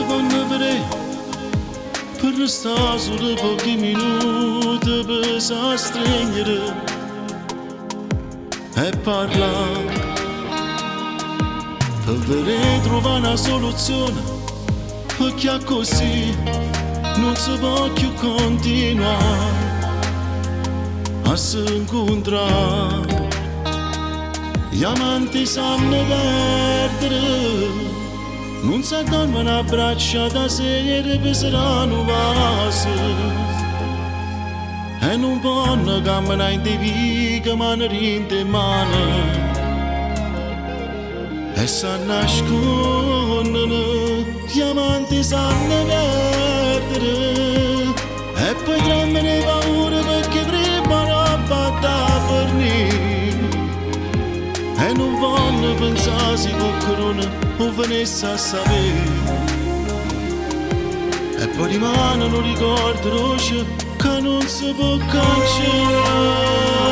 quando vedrei per restare solo pochi minuti per stringere e parlare per vedere trovare una soluzione, perché così non si può più continuare a si incontrare. Gli amanti sanno perdere, non si dormono a braccia da sera per saranno vasi, e non possono camminare in viga mano in mano, e si nascondono. Gli amanti sanno perdere, e poi tremano le paure perché prima roba da fornire, e non voglio pensare se qualcuno o venisse a sapere, e poi rimane un ricordo roce che non si può cancellare.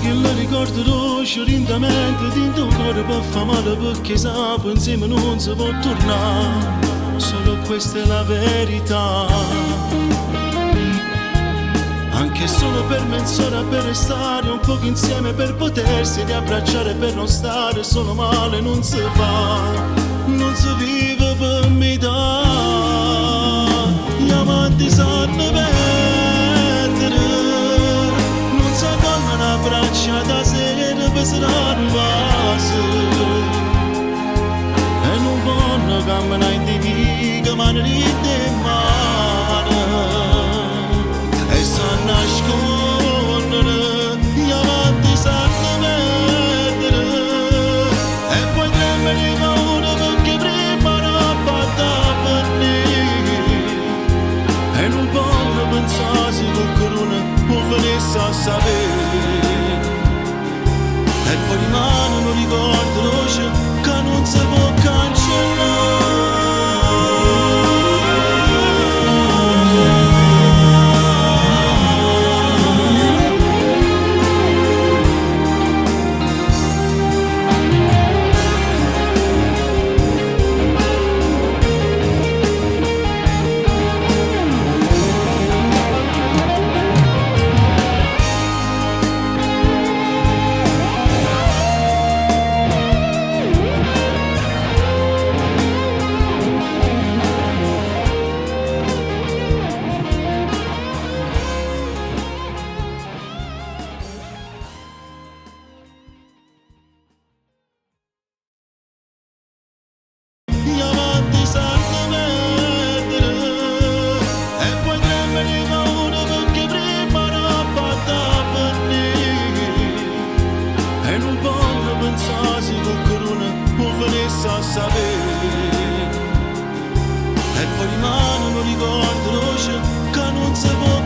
Che la ricordo roce lentamente dentro il cuore per fa male, perché sapo insieme non si può tornare, solo questa è la verità. Anche solo per mezz'ora, per restare un poco insieme, per potersi riabbracciare, per non stare solo male, non si fa, non si vive per metà. Gli amanti sanno perdere, braccia da sera per saranno vasi, e non voglio camminare in viga mano in mano, e sanno nascondere. Gli amanti sanno perdere, e poi tremano le paure perché prima roba da venire, e non voglio pensare se qualcuno può venisse a sapere, e poi rimane un ricordo roce che non si può cancellare. Gli amanti sanno perdere, e poi tremano le paure perché prima roba da venire, e non voglio pensare se qualcuno può venisse a sapere, e poi rimane un ricordo roce che non si può